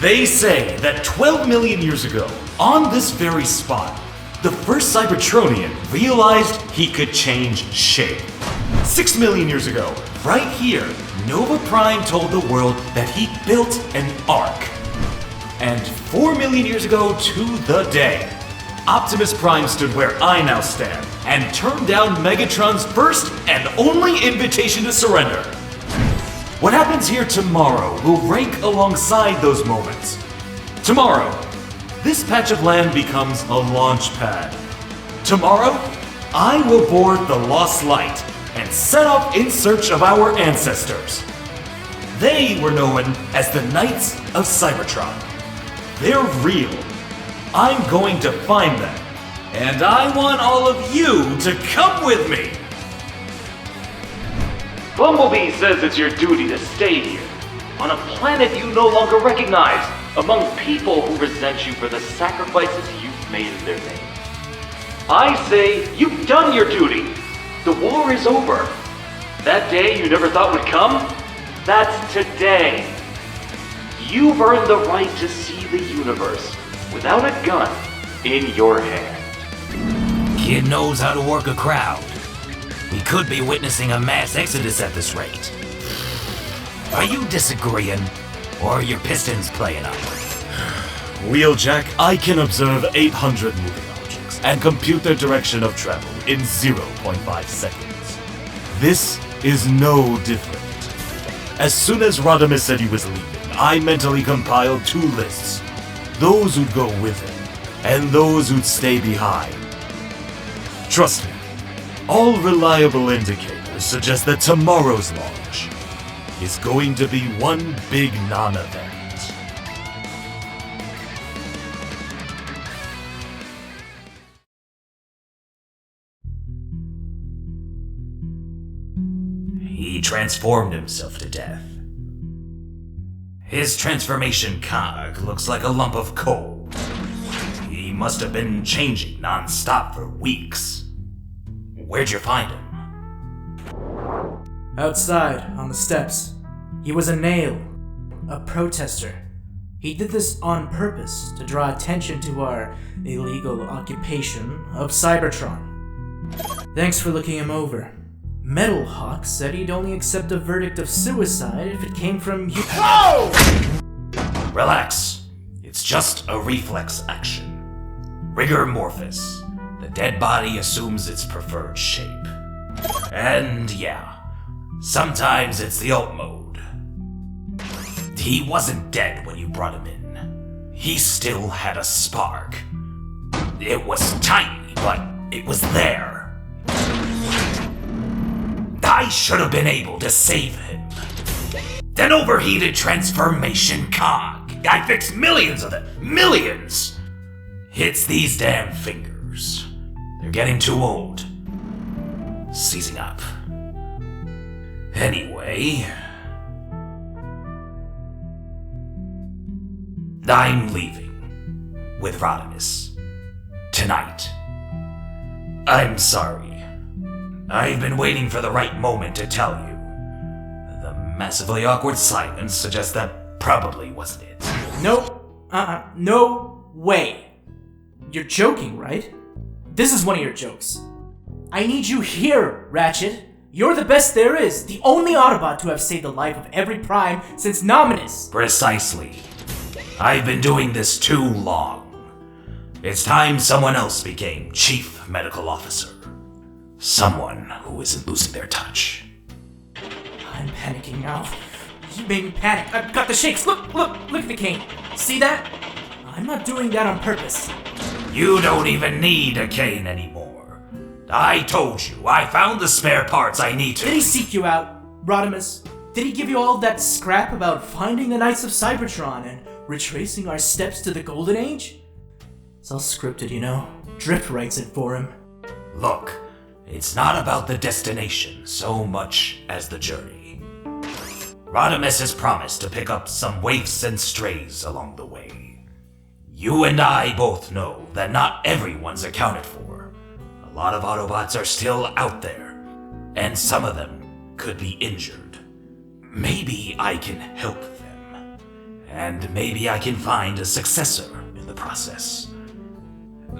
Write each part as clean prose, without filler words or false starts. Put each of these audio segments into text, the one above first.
They say that 12 million years ago, on this very spot, the first Cybertronian realized he could change shape. 6 million years ago, right here, Nova Prime told the world that he built an ark. And 4 million years ago to the day, Optimus Prime stood where I now stand and turned down Megatron's first and only invitation to surrender. What happens here tomorrow will rank alongside those moments. Tomorrow, this patch of land becomes a launch pad. Tomorrow, I will board the Lost Light and set off in search of our ancestors. They were known as the Knights of Cybertron. They're real. I'm going to find them, and I want all of you to come with me. Bumblebee says it's your duty to stay here, on a planet you no longer recognize, among people who resent you for the sacrifices you've made in their name. I say you've done your duty. The war is over. That day you never thought would come? That's today. You've earned the right to see the universe without a gun in your hand. Kid knows how to work a crowd. We could be witnessing a mass exodus at this rate. Are you disagreeing, or are your pistons playing up? Wheeljack, I can observe 800 moving objects and compute their direction of travel in 0.5 seconds. This is no different. As soon as Rodimus said he was leaving, I mentally compiled 2 lists. Those who'd go with him, and those who'd stay behind. Trust me, all reliable indicators suggest that tomorrow's launch is going to be one big non-event. He transformed himself to death. His transformation cog looks like a lump of coal. He must have been changing non-stop for weeks. Where'd you find him? Outside, on the steps. He was a nail. A protester. He did this on purpose to draw attention to our illegal occupation of Cybertron. Thanks for looking him over. Metal Hawk said he'd only accept a verdict of suicide if it came from you. Oh! Relax. It's just a reflex action. Rigor mortis. The dead body assumes its preferred shape. And yeah, sometimes it's the alt mode. He wasn't dead when you brought him in. He still had a spark. It was tiny, but it was there. I should have been able to save him. An overheated transformation cog. I fixed millions of them. Millions! It's these damn fingers. They're getting too old. Seizing up. Anyway, I'm leaving with Rodimus tonight. I'm sorry. I've been waiting for the right moment to tell you. The massively awkward silence suggests that probably wasn't it. Nope. No way. You're joking, right? This is one of your jokes. I need you here, Ratchet. You're the best there is, the only Autobot to have saved the life of every Prime since Nominus. Precisely. I've been doing this too long. It's time someone else became Chief Medical Officer. Someone who isn't losing their touch. I'm panicking now. You made me panic. I've got the shakes. Look at the cane. See that? I'm not doing that on purpose. You don't even need a cane anymore. I told you, I found the spare parts I need to. Did he seek you out, Rodimus? Did he give you all that scrap about finding the Knights of Cybertron and retracing our steps to the Golden Age? It's all scripted, you know. Drift writes it for him. Look, it's not about the destination so much as the journey. Rodimus has promised to pick up some waifs and strays along the way. You and I both know that not everyone's accounted for. A lot of Autobots are still out there, and some of them could be injured. Maybe I can help them, and maybe I can find a successor in the process.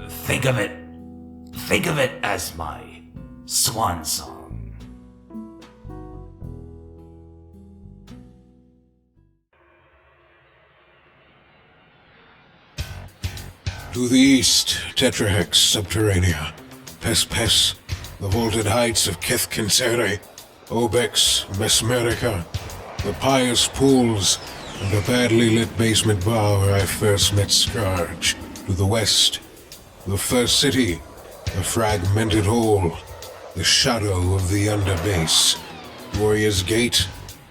Think of it as my swan song. To the east, Tetrahex Subterranea, Pes, the vaulted heights of Kethkinsere, Obex, Mesmerica, the pious pools, and the badly lit basement bar where I first met Scourge. To the west, the first city, the fragmented hole, the shadow of the underbase, Warrior's Gate,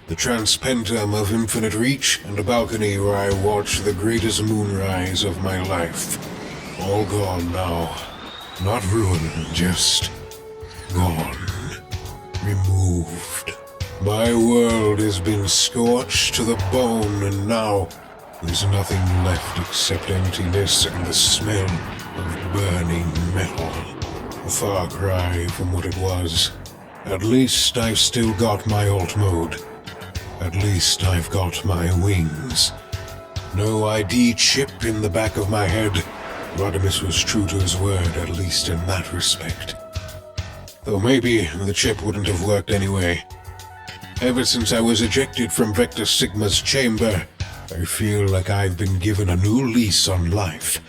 the transpentum of infinite reach, and a balcony where I watched the greatest moonrise of my life. All gone now. Not ruined, just gone. Removed. My world has been scorched to the bone, and now there's nothing left except emptiness and the smell of burning metal. A far cry from what it was. At least I've still got my alt mode. At least I've got my wings. No ID chip in the back of my head. Rodimus was true to his word, at least in that respect. Though maybe the chip wouldn't have worked anyway. Ever since I was ejected from Vector Sigma's chamber, I feel like I've been given a new lease on life.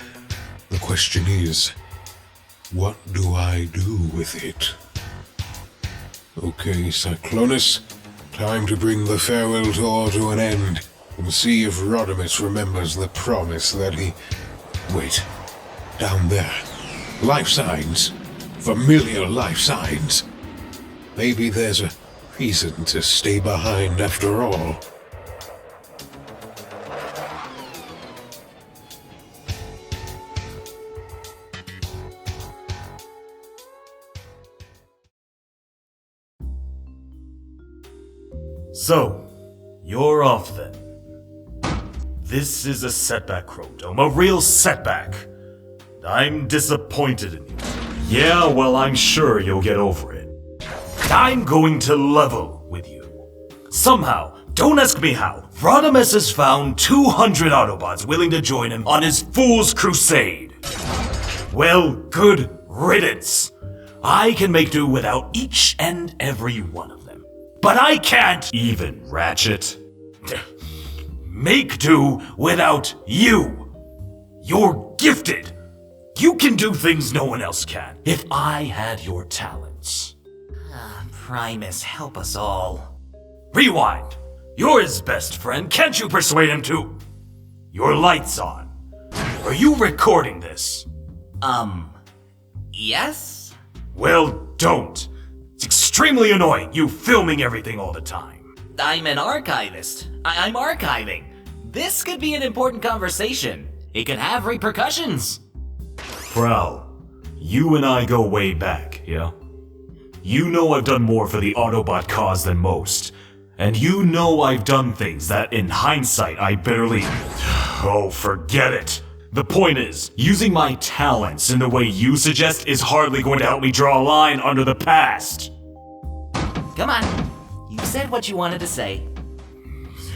The question is, what do I do with it? Okay, Cyclonus, time to bring the farewell tour to an end, and see if Rodimus remembers the promise that he... Wait, down there. Life signs. Familiar life signs. Maybe there's a reason to stay behind after all. So, you're off then. This is a setback, Chromedome, a real setback. I'm disappointed in you. Yeah, well, I'm sure you'll get over it. I'm going to level with you. Somehow, don't ask me how, Rodimus has found 200 Autobots willing to join him on his fool's crusade. Well, good riddance. I can make do without each and every one of them. But I can't even, Ratchet, make do without you. You're gifted. You can do things no one else can. If I had your talents. Primus, help us all. Rewind. You're his best friend. Can't you persuade him to? Your light's on. Are you recording this? Yes? Well, don't. It's extremely annoying, you filming everything all the time. I'm an archivist. I'm archiving. This could be an important conversation. It could have repercussions. Prowl, you and I go way back, yeah? You know I've done more for the Autobot cause than most. And you know I've done things that, in hindsight, I barely... Oh, forget it. The point is, using my talents in the way you suggest is hardly going to help me draw a line under the past. Come on. You said what you wanted to say.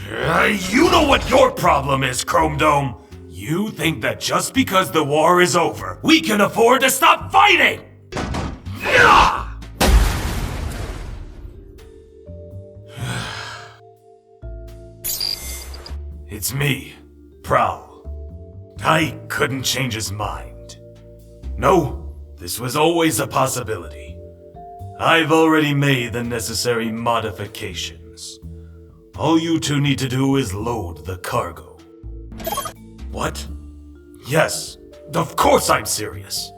You know what your problem is, Chromedome. You think that just because the war is over, we can afford to stop fighting! It's me, Prowl. I couldn't change his mind. No, this was always a possibility. I've already made the necessary modifications. All you two need to do is load the cargo. What? Yes, of course I'm serious.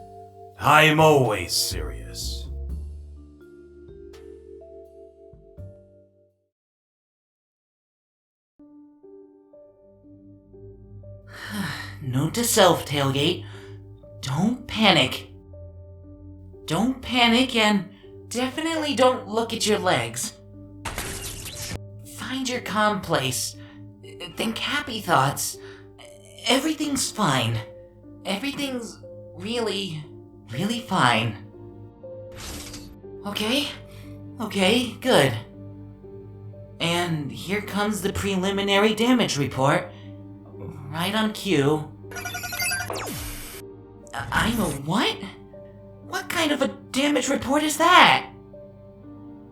I'm always serious. Note to self, Tailgate. Don't panic. Don't panic and definitely don't look at your legs. Find your calm place. Think happy thoughts. Everything's fine. Everything's really, really fine. Okay? Okay, good. And here comes the preliminary damage report. Right on cue. I'm a what? What kind of a damage report is that?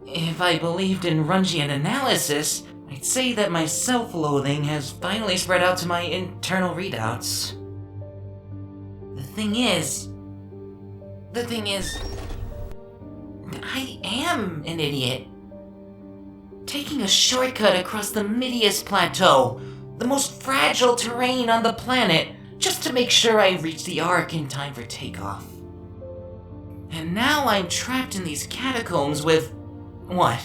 If I believed in Rungian analysis, I'd say that my self-loathing has finally spread out to my internal readouts. The thing is, I am an idiot. Taking a shortcut across the Midius Plateau, the most fragile terrain on the planet, just to make sure I reach the Ark in time for takeoff. And now I'm trapped in these catacombs with, what,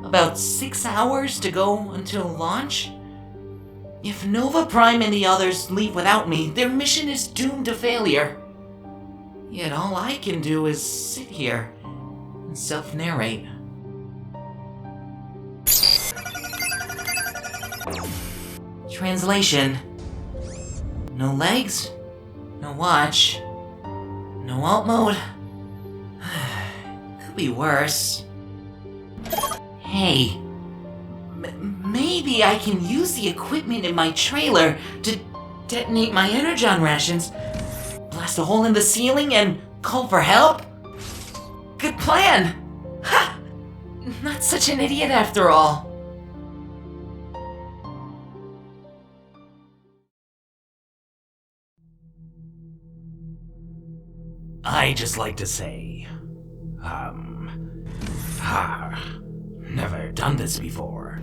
about 6 hours to go until launch? If Nova Prime and the others leave without me, their mission is doomed to failure. Yet all I can do is sit here and self-narrate. Translation. No legs, no watch, no alt mode. Could be worse. Hey, maybe I can use the equipment in my trailer to detonate my energon rations, blast a hole in the ceiling, and call for help? Good plan! Ha! Not such an idiot after all. I just like to say, never done this before.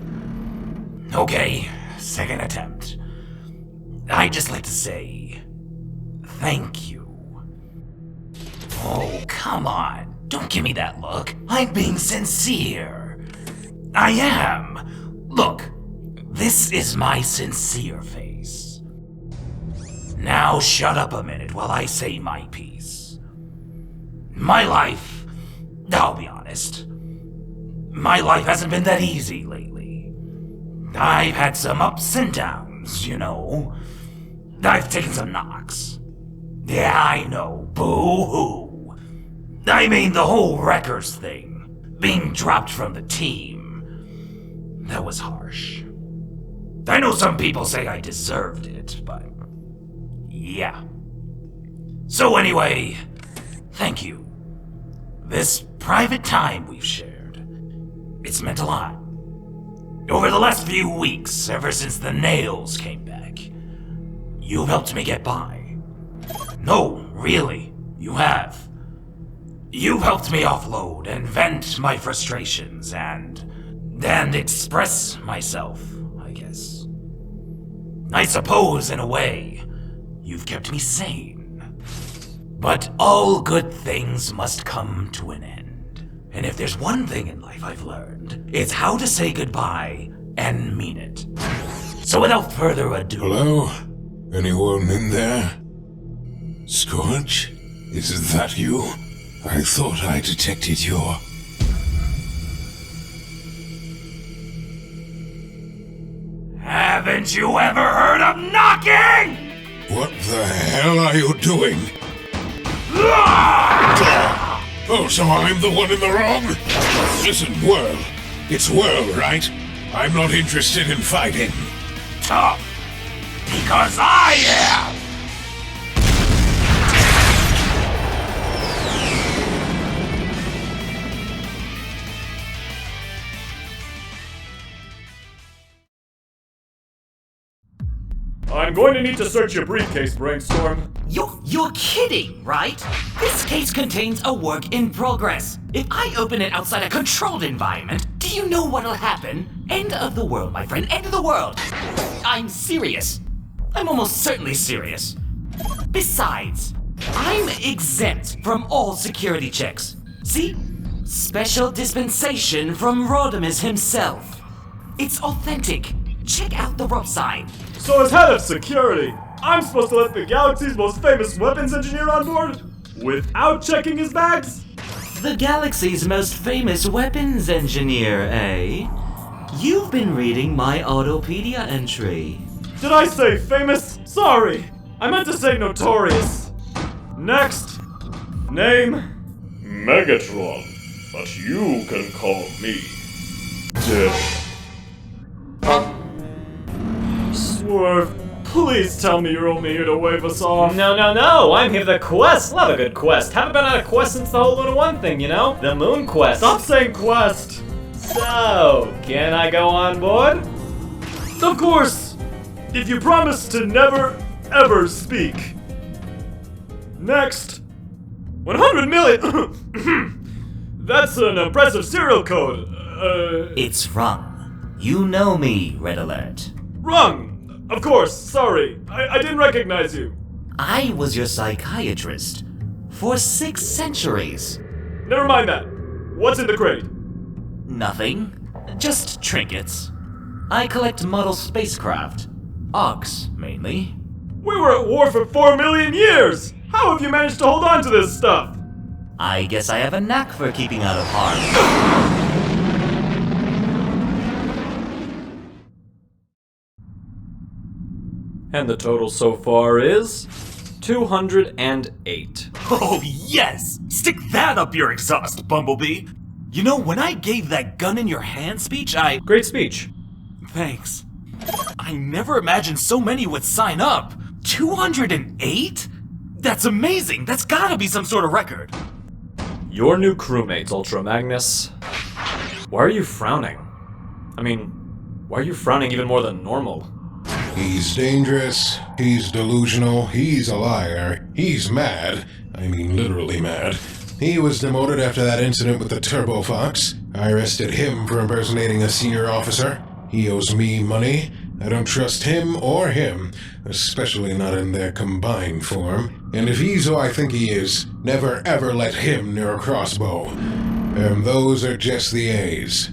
Okay, second attempt. I just like to say, thank you. Oh, come on, don't give me that look. I'm being sincere. I am. Look, this is my sincere face. Now shut up a minute while I say my piece. My life, I'll be honest, my life hasn't been that easy lately. I've had some ups and downs, you know. I've taken some knocks. Yeah, I know, boo-hoo. I mean the whole Wreckers thing, being dropped from the team. That was harsh. I know some people say I deserved it, but yeah. So anyway, thank you. This private time we've shared, it's meant a lot. Over the last few weeks, ever since the nails came back, you've helped me get by. No, really, you have. You've helped me offload and vent my frustrations and express myself, I guess. I suppose, in a way, you've kept me sane. But all good things must come to an end. And if there's one thing in life I've learned, it's how to say goodbye and mean it. So without further ado... Hello? Anyone in there? Scorch? Is that you? I thought I detected your... Haven't you ever heard of knocking? What the hell are you doing? Oh, so I'm the one in the wrong? Listen, Whirl. It's Whirl, right? I'm not interested in fighting. Tough. Because I am! I'm going to need to search your briefcase, Brainstorm. You're kidding, right? This case contains a work in progress. If I open it outside a controlled environment, do you know what'll happen? End of the world, my friend, end of the world. I'm serious. I'm almost certainly serious. Besides, I'm exempt from all security checks. See? Special dispensation from Rodimus himself. It's authentic. Check out the rope sign. So as head of security, I'm supposed to let the galaxy's most famous weapons engineer on board? Without checking his bags? The galaxy's most famous weapons engineer, eh? You've been reading my Autopedia entry. Did I say famous? Sorry, I meant to say notorious. Next, name Megatron, but you can call me Dill. Swerve, please. Please tell me you're only here to wave us off. No, I'm here for the quest. Love a good quest. Haven't been on a quest since the whole Luna 1 thing, you know? The moon quest. Stop saying quest. So, can I go on board? Of course, if you promise to never, ever speak. Next, 100 million. That's an impressive serial code. It's wrong. You know me, Red Alert. Wrong. Of course, sorry. I didn't recognize you. I was your psychiatrist for 6 centuries. Never mind that. What's in the crate? Nothing. Just trinkets. I collect model spacecraft. Augs, mainly. We were at war for 4 million years! How have you managed to hold on to this stuff? I guess I have a knack for keeping out of harm. And the total so far is 208. Oh, yes! Stick that up your exhaust, Bumblebee! You know, when I gave that gun in your hand speech, Great speech. Thanks. I never imagined so many would sign up. 208? That's amazing! That's gotta be some sort of record. Your new crewmates, Ultra Magnus. Why are you frowning? I mean, why are you frowning even more than normal? He's dangerous, he's delusional, he's a liar, he's mad. I mean literally mad. He was demoted after that incident with the Turbo Fox. I arrested him for impersonating a senior officer. He owes me money. I don't trust him or him, especially not in their combined form. And if he's who I think he is, never ever let him near a crossbow. And those are just the A's.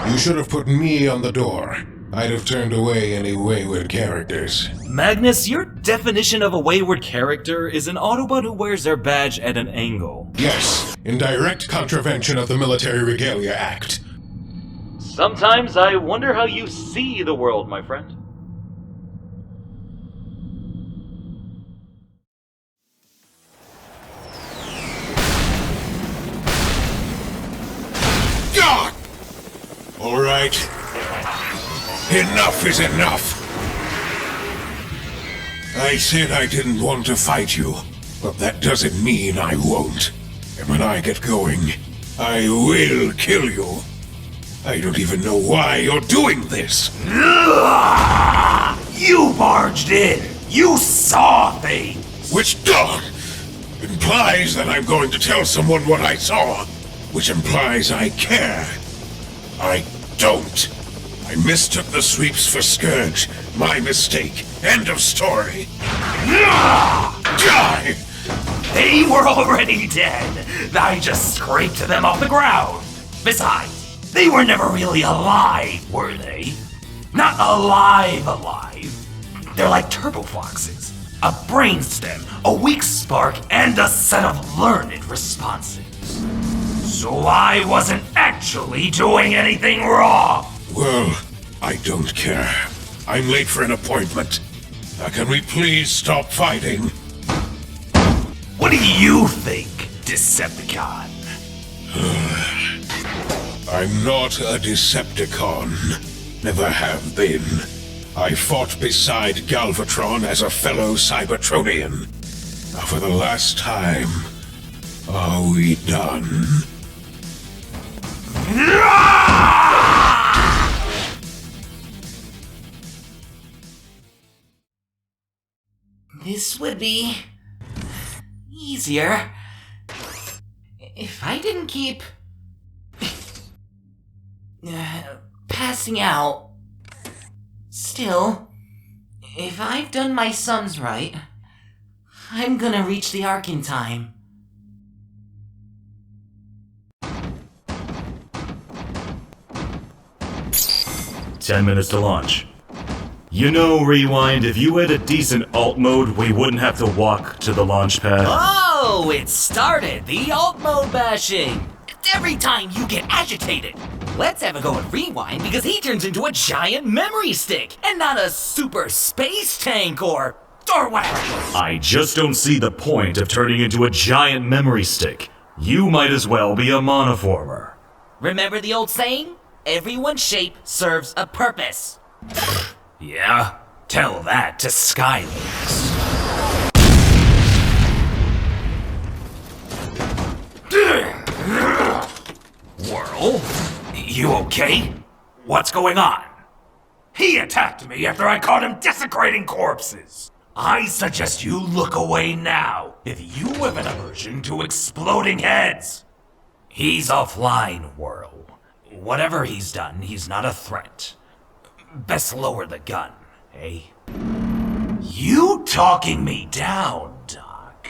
You should have put me on the door. I'd have turned away any wayward characters. Magnus, your definition of a wayward character is an Autobot who wears their badge at an angle. Yes, in direct contravention of the Military Regalia Act. Sometimes I wonder how you see the world, my friend. God! All right. Enough is enough! I said I didn't want to fight you, but that doesn't mean I won't. And when I get going, I will kill you. I don't even know why you're doing this. You barged in! You saw things! Which implies that I'm going to tell someone what I saw, which implies I care. I don't. I mistook the sweeps for Scourge. My mistake. End of story. Die! They were already dead! I just scraped them off the ground! Besides, they were never really alive, were they? Not alive. They're like turbo foxes. A brainstem, a weak spark, and a set of learned responses. So I wasn't actually doing anything wrong! Well, I don't care. I'm late for an appointment. Now can we please stop fighting? What do you think, Decepticon? I'm not a Decepticon. Never have been. I fought beside Galvatron as a fellow Cybertronian. Now for the last time, are we done? This would be easier if I didn't keep passing out. Still, if I've done my sums right, I'm gonna reach the Ark in time. 10 minutes to launch. You know, Rewind, if you had a decent alt mode, we wouldn't have to walk to the launch pad. Oh, it started! The alt mode bashing! Every time you get agitated! Let's have a go at Rewind because he turns into a giant memory stick and not a super space tank or whatever. I just don't see the point of turning into a giant memory stick. You might as well be a monoformer. Remember the old saying? Everyone's shape serves a purpose. Yeah? Tell that to Skylings. Whirl? You okay? What's going on? He attacked me after I caught him desecrating corpses. I suggest you look away now if you have an aversion to exploding heads. He's offline, Whirl. Whatever he's done, he's not a threat. Best lower the gun, eh? You talking me down, Doc?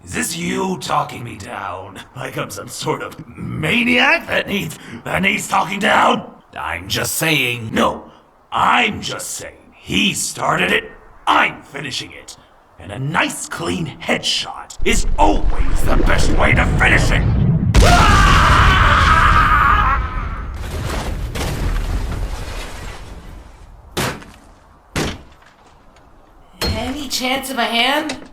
Is this you talking me down? Like I'm some sort of maniac that needs talking down? I'm just saying. No, I'm just saying. He started it, I'm finishing it. And a nice clean headshot is always the best way to finish it. Any chance of a hand?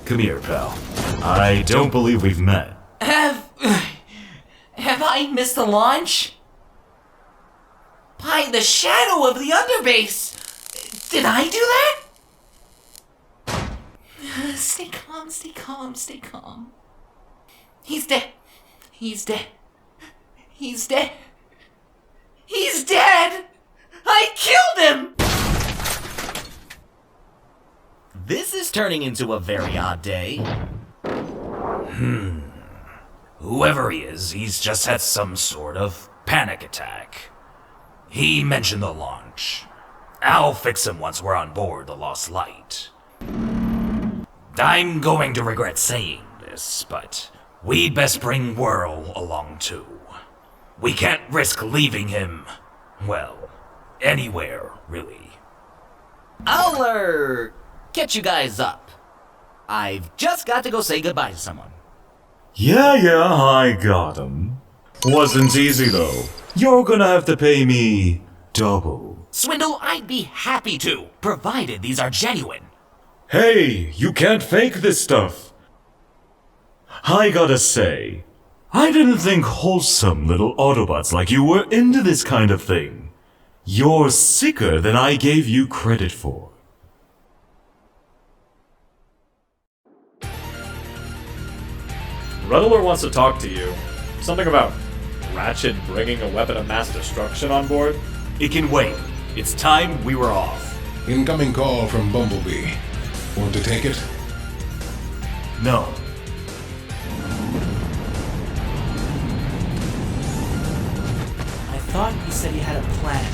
Come here, pal. I don't believe we've met. Have I missed the launch? By the shadow of the underbase! Did I do that? Stay calm, stay calm, stay calm. He's dead. He's dead. He's dead. He's dead! I killed him! This is turning into a very odd day. Whoever he is, he's just had some sort of panic attack. He mentioned the launch. I'll fix him once we're on board the Lost Light. I'm going to regret saying this, but we'd best bring Whirl along too. We can't risk leaving him, well, anywhere, really. I'll, catch you guys up. I've just got to go say goodbye to someone. Yeah, I got him. Wasn't easy though. You're gonna have to pay me double. Swindle, I'd be happy to, provided these are genuine. Hey, you can't fake this stuff. I gotta say, I didn't think wholesome little Autobots like you were into this kind of thing. You're sicker than I gave you credit for. Ruddler wants to talk to you. Something about Ratchet bringing a weapon of mass destruction on board? It can wait. It's time we were off. Incoming call from Bumblebee. Want to take it? No. I thought he said he had a plan.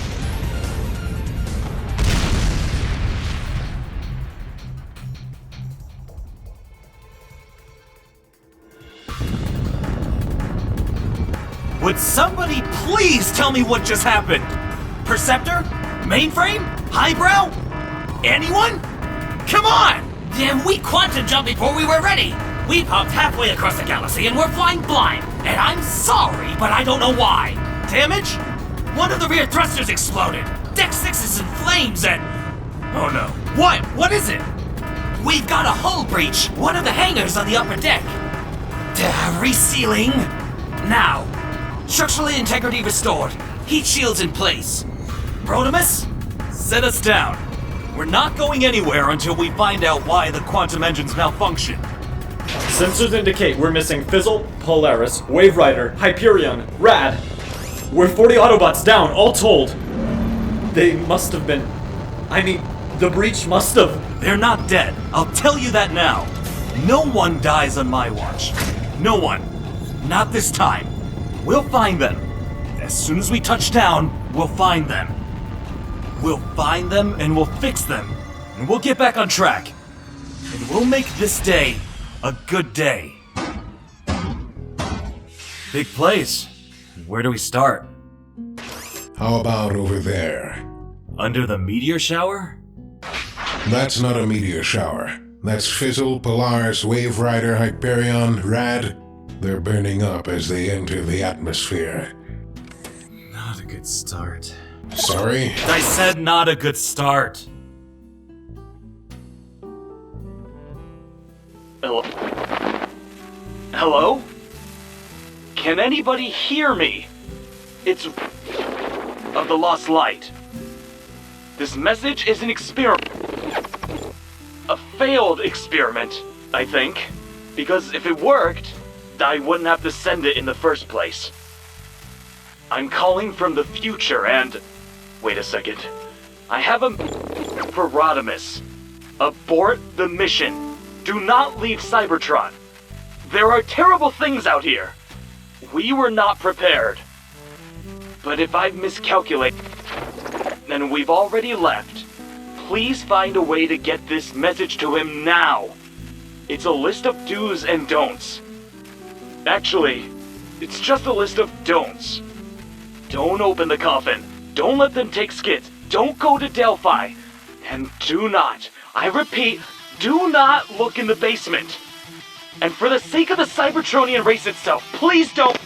Would somebody please tell me what just happened? Perceptor? Mainframe? Highbrow? Anyone? Come on! Damn, we quantum jumped before we were ready. We popped halfway across the galaxy and we're flying blind. And I'm sorry, but I don't know why. Damage? One of the rear thrusters exploded. Deck 6 is in flames and... Oh no. What? What is it? We've got a hull breach. One of the hangars on the upper deck. Resealing. Now. Structural integrity restored. Heat shields in place. Rodimus? Set us down. We're not going anywhere until we find out why the quantum engines malfunction. Sensors indicate we're missing Fizzle, Polaris, Wave Rider, Hyperion, Rad. We're 40 Autobots down, all told. They must have been... the breach must have... They're not dead. I'll tell you that now. No one dies on my watch. No one. Not this time. We'll find them. As soon as we touch down, we'll find them. We'll find them and we'll fix them. And we'll get back on track. And we'll make this day a good day. Big place. Where do we start? How about over there? Under the meteor shower? That's not a meteor shower. That's Fizzle, Polaris, Wave Rider, Hyperion, Rad. They're burning up as they enter the atmosphere. Not a good start. Sorry? I said not a good start. Hello? Can anybody hear me? It's of the Lost Light. This message is an experiment. A failed experiment, I think. Because if it worked, I wouldn't have to send it in the first place. I'm calling from the future and... Wait a second. I have a... for Rodimus. Abort the mission. Do not leave Cybertron. There are terrible things out here. We were not prepared. But if I've miscalculated, and we've already left, please find a way to get this message to him now. It's a list of do's and don'ts. Actually, it's just a list of don'ts. Don't open the coffin. Don't let them take skits. Don't go to Delphi. And do not, I repeat, do not look in the basement. And for the sake of the Cybertronian race itself, please don't...